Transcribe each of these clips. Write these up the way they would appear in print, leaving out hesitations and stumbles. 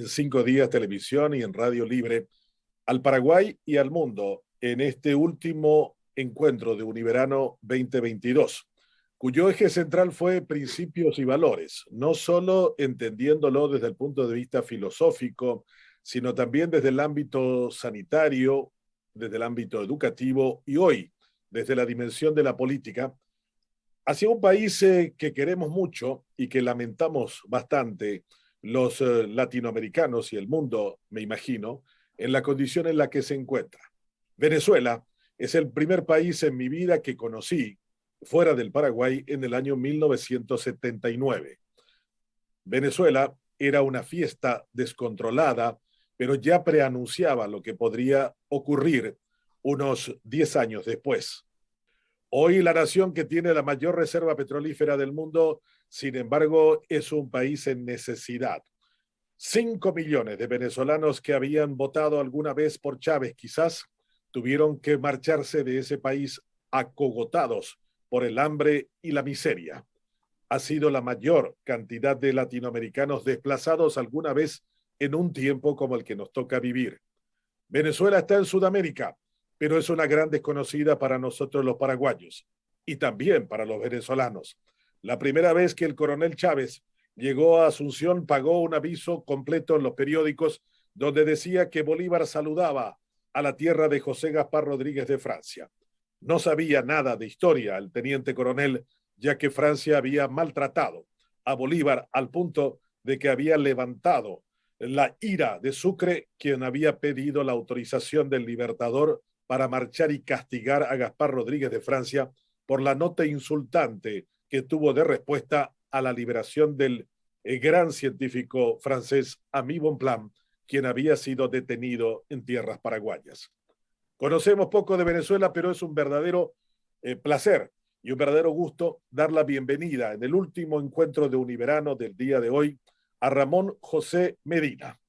En 5 días televisión y en Radio Libre al Paraguay y al mundo en este último encuentro de Univerano 2022, cuyo eje central fue principios y valores, no solo entendiéndolo desde el punto de vista filosófico, sino también desde el ámbito sanitario, desde el ámbito educativo y hoy desde la dimensión de la política, hacia un país que queremos mucho y que lamentamos bastante los latinoamericanos y el mundo, me imagino, en la condición en la que se encuentra. Venezuela es el primer país en mi vida que conocí fuera del Paraguay en el año 1979. Venezuela era una fiesta descontrolada, pero ya preanunciaba lo que podría ocurrir unos 10 años después. Hoy la nación que tiene la mayor reserva petrolífera del mundo, sin embargo, es un país en necesidad. 5 millones de venezolanos que habían votado alguna vez por Chávez, quizás, tuvieron que marcharse de ese país acogotados por el hambre y la miseria. Ha sido la mayor cantidad de latinoamericanos desplazados alguna vez en un tiempo como el que nos toca vivir. Venezuela está en Sudamérica, pero es una gran desconocida para nosotros los paraguayos y también para los venezolanos. La primera vez que el coronel Chávez llegó a Asunción, pagó un aviso completo en los periódicos donde decía que Bolívar saludaba a la tierra de José Gaspar Rodríguez de Francia. No sabía nada de historia el teniente coronel, ya que Francia había maltratado a Bolívar al punto de que había levantado la ira de Sucre, quien había pedido la autorización del Libertador para marchar y castigar a Gaspar Rodríguez de Francia por la nota insultante que tuvo de respuesta a la liberación del gran científico francés Aimé Bonpland, quien había sido detenido en tierras paraguayas. Conocemos poco de Venezuela, pero es un verdadero placer y un verdadero gusto dar la bienvenida en el último encuentro de Univerano del día de hoy a Ramón José Medina.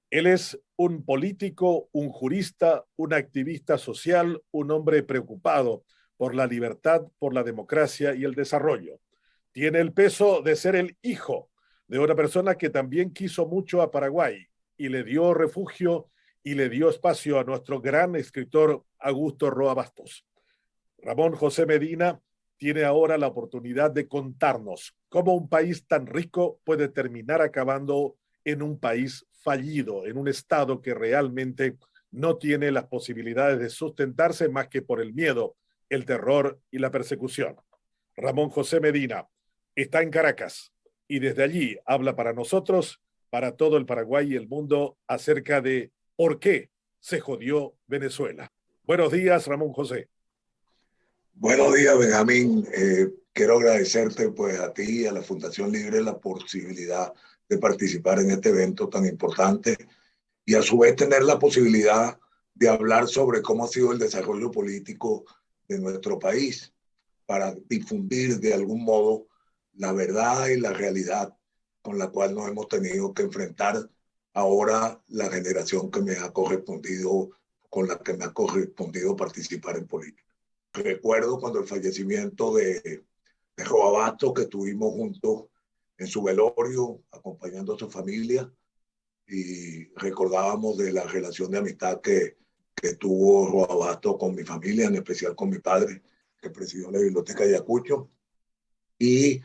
Él es un político, un jurista, un activista social, un hombre preocupado por la libertad, por la democracia y el desarrollo. Tiene el peso de ser el hijo de una persona que también quiso mucho a Paraguay y le dio refugio y le dio espacio a nuestro gran escritor Augusto Roa Bastos. Ramón José Medina tiene ahora la oportunidad de contarnos cómo un país tan rico puede terminar acabando en un país fallido, en un estado que realmente no tiene las posibilidades de sustentarse más que por el miedo, el terror y la persecución. Ramón José Medina está en Caracas y desde allí habla para nosotros, para todo el Paraguay y el mundo, acerca de por qué se jodió Venezuela. Buenos días, Ramón José. Buenos días, Benjamín. Quiero agradecerte pues, a ti y a la Fundación Libre la posibilidad de participar en este evento tan importante y a su vez tener la posibilidad de hablar sobre cómo ha sido el desarrollo político de nuestro país para difundir de algún modo la verdad y la realidad con la cual nos hemos tenido que enfrentar ahora la generación que me ha correspondido, con la que me ha correspondido participar en política. Recuerdo cuando el fallecimiento de Roa Bastos, que estuvimos juntos en su velorio, acompañando a su familia, y recordábamos de la relación de amistad que tuvo Roa Bastos con mi familia, en especial con mi padre, que presidió la Biblioteca de Ayacucho. Y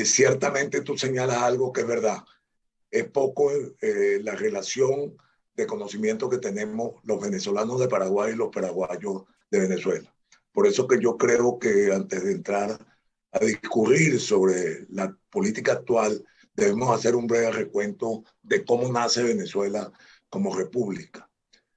ciertamente tú señalas algo que es verdad. Es poco la relación de conocimiento que tenemos los venezolanos de Paraguay y los paraguayos de Venezuela. Por eso que yo creo que antes de entrar a discurrir sobre la política actual, debemos hacer un breve recuento de cómo nace Venezuela como república.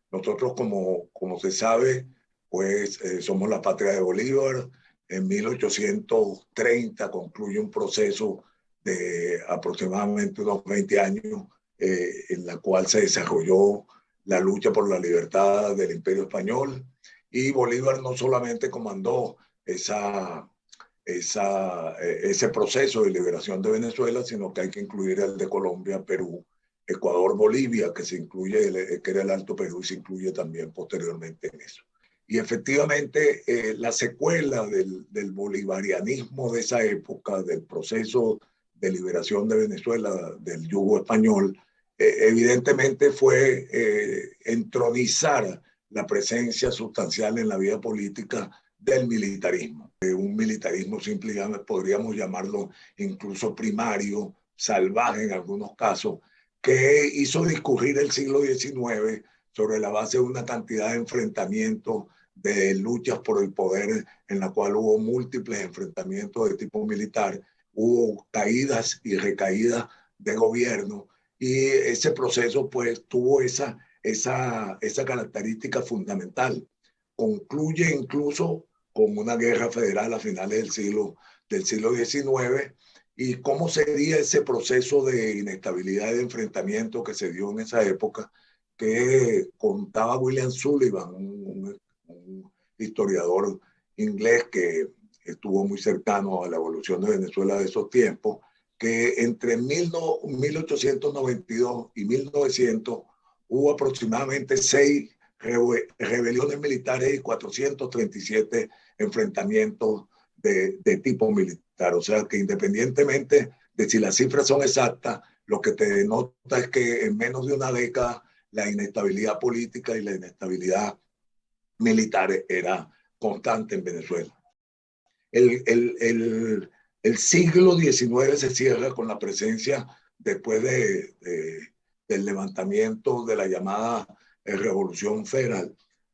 Nosotros, como se sabe, pues somos la patria de Bolívar. En 1830 concluye un proceso de aproximadamente unos 20 años en la cual se desarrolló la lucha por la libertad del Imperio Español. Y Bolívar no solamente comandó ese proceso de liberación de Venezuela, sino que hay que incluir el de Colombia, Perú, Ecuador, Bolivia, que se incluye, que era el Alto Perú y se incluye también posteriormente en eso. Y efectivamente la secuela del bolivarianismo de esa época, del proceso de liberación de Venezuela, del yugo español, evidentemente fue entronizar la presencia sustancial en la vida política del militarismo. Un militarismo simplemente podríamos llamarlo incluso primario, salvaje en algunos casos, que hizo discurrir el siglo XIX sobre la base de una cantidad de enfrentamientos, de luchas por el poder, en la cual hubo múltiples enfrentamientos de tipo militar, hubo caídas y recaídas de gobierno, y ese proceso pues tuvo esa característica fundamental. Concluye incluso con una guerra federal a finales del siglo XIX, y cómo sería ese proceso de inestabilidad y de enfrentamiento que se dio en esa época, que contaba William Sullivan, un historiador inglés que estuvo muy cercano a la evolución de Venezuela de esos tiempos, que entre 1892 y 1900 hubo aproximadamente 6 rebeliones militares y 437 enfrentamientos de tipo militar. O sea que independientemente de si las cifras son exactas, lo que te denota es que en menos de una década la inestabilidad política y la inestabilidad militar era constante en Venezuela. El, el, el, el siglo XIX se cierra con la presencia, después del levantamiento de la llamada Revolución Federal,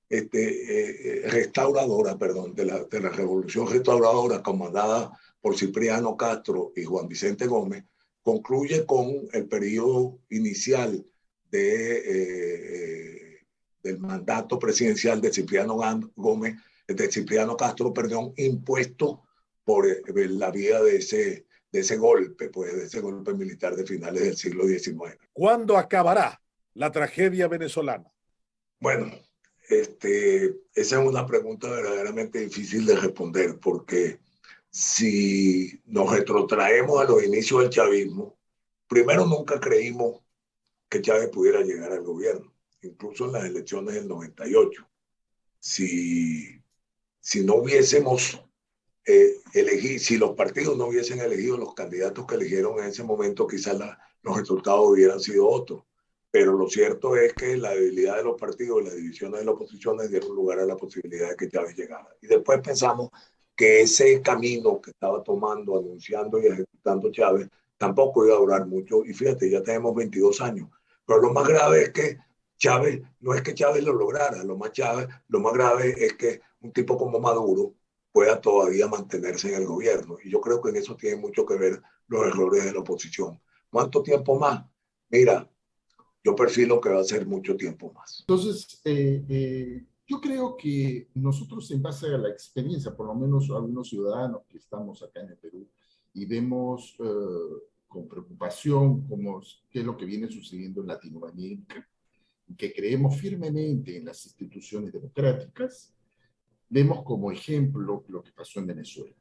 restauradora, perdón, de la Revolución Restauradora, comandada por Cipriano Castro y Juan Vicente Gómez, concluye con el periodo inicial del mandato presidencial de Cipriano Gómez, de Cipriano Castro, perdón, impuesto por la vía de ese golpe, pues, de ese golpe militar de finales del siglo XIX. ¿Cuándo acabará la tragedia venezolana? Bueno, esa es una pregunta verdaderamente difícil de responder, porque si nos retrotraemos a los inicios del chavismo, primero nunca creímos que Chávez pudiera llegar al gobierno, incluso en las elecciones del 98. Si no hubiésemos si los partidos no hubiesen elegido los candidatos que eligieron en ese momento, quizás los resultados hubieran sido otros. Pero lo cierto es que la debilidad de los partidos y las divisiones de la oposición dieron lugar a la posibilidad de que Chávez llegara. Y después pensamos que ese camino que estaba tomando, anunciando y ejecutando Chávez, tampoco iba a durar mucho. Y fíjate, ya tenemos 22 años. Pero lo más grave es que Chávez, no es que Chávez lo lograra, lo más grave es que un tipo como Maduro pueda todavía mantenerse en el gobierno. Y yo creo que en eso tiene mucho que ver los errores de la oposición. ¿Cuánto tiempo más? Mira, yo perfilo que va a ser mucho tiempo más. Entonces, yo creo que nosotros, en base a la experiencia, por lo menos algunos ciudadanos que estamos acá en el Perú, y vemos con preocupación qué es lo que viene sucediendo en Latinoamérica, que creemos firmemente en las instituciones democráticas, vemos como ejemplo lo que pasó en Venezuela.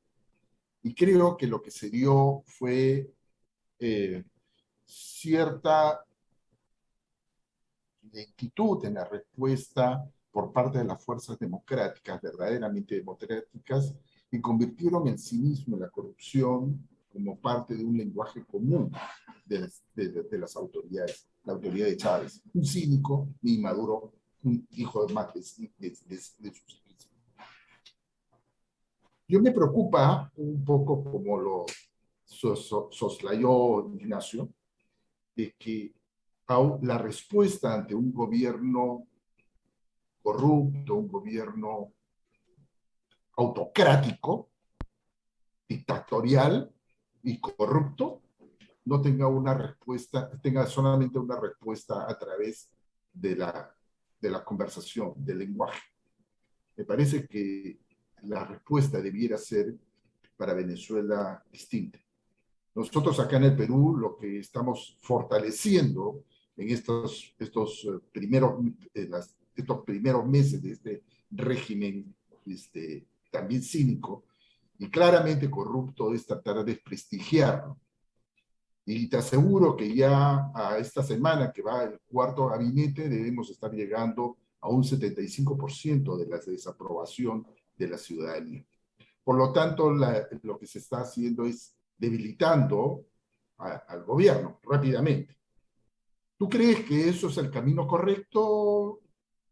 Y creo que lo que se dio fue cierta lentitud en la respuesta por parte de las fuerzas democráticas, verdaderamente democráticas, y convirtieron el cinismo y la corrupción como parte de un lenguaje común de las autoridades. La autoridad de Chávez, un cínico, y Maduro, un hijo de más de su cinismo. Yo me preocupa un poco, como lo soslayó Ignacio, de que la respuesta ante un gobierno corrupto, un gobierno autocrático, dictatorial y corrupto, no tenga una respuesta, tenga solamente una respuesta a través de la conversación, del lenguaje. Me parece que la respuesta debiera ser para Venezuela distinta. Nosotros acá en el Perú lo que estamos fortaleciendo en estos primeros meses de este régimen también cínico y claramente corrupto es tratar de desprestigiarlo. Y te aseguro que ya a esta semana que va el cuarto gabinete debemos estar llegando a un 75% de la desaprobación de la ciudadanía. Por lo tanto, lo que se está haciendo es debilitando al gobierno rápidamente. ¿Tú crees que eso es el camino correcto?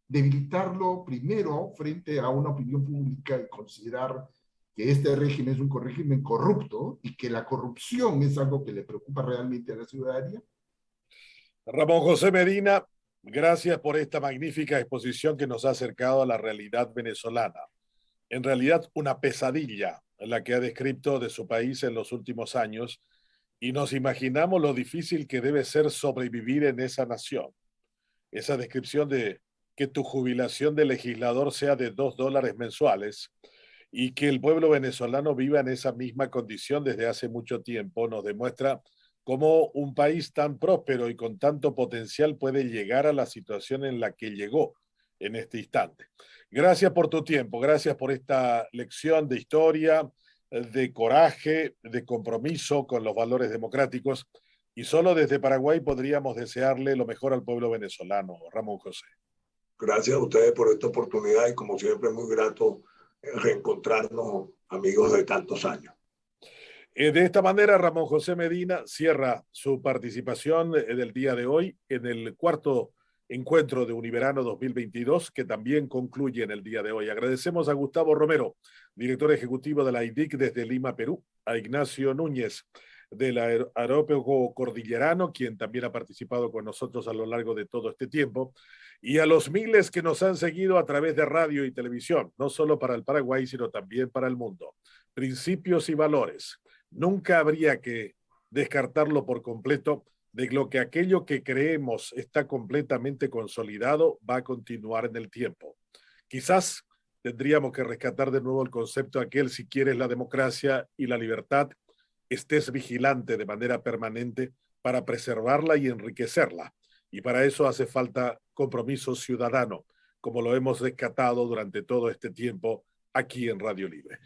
Debilitarlo primero frente a una opinión pública y considerar que este régimen es un régimen corrupto y que la corrupción es algo que le preocupa realmente a la ciudadanía. Ramón José Medina, gracias por esta magnífica exposición que nos ha acercado a la realidad venezolana. En realidad, una pesadilla la que ha descrito de su país en los últimos años, y nos imaginamos lo difícil que debe ser sobrevivir en esa nación. Esa descripción de que tu jubilación de legislador sea de $2 mensuales y que el pueblo venezolano viva en esa misma condición desde hace mucho tiempo nos demuestra cómo un país tan próspero y con tanto potencial puede llegar a la situación en la que llegó en este instante. Gracias por tu tiempo, gracias por esta lección de historia, de coraje, de compromiso con los valores democráticos. Y solo desde Paraguay podríamos desearle lo mejor al pueblo venezolano, Ramón José. Gracias a ustedes por esta oportunidad y como siempre muy grato reencontrarnos amigos de tantos años. De esta manera, Ramón José Medina cierra su participación del día de hoy en el cuarto encuentro de Univerano 2022, que también concluye en el día de hoy. Agradecemos a Gustavo Romero, director ejecutivo de la IDIC desde Lima, Perú, a Ignacio Núñez del Aeropuerto Cordillerano, quien también ha participado con nosotros a lo largo de todo este tiempo, y a los miles que nos han seguido a través de radio y televisión, no solo para el Paraguay, sino también para el mundo. Principios y valores. Nunca habría que descartarlo por completo de lo que aquello que creemos está completamente consolidado va a continuar en el tiempo. Quizás tendríamos que rescatar de nuevo el concepto aquel, si quieres la democracia y la libertad, estés vigilante de manera permanente para preservarla y enriquecerla. Y para eso hace falta compromiso ciudadano, como lo hemos rescatado durante todo este tiempo aquí en Radio Libre.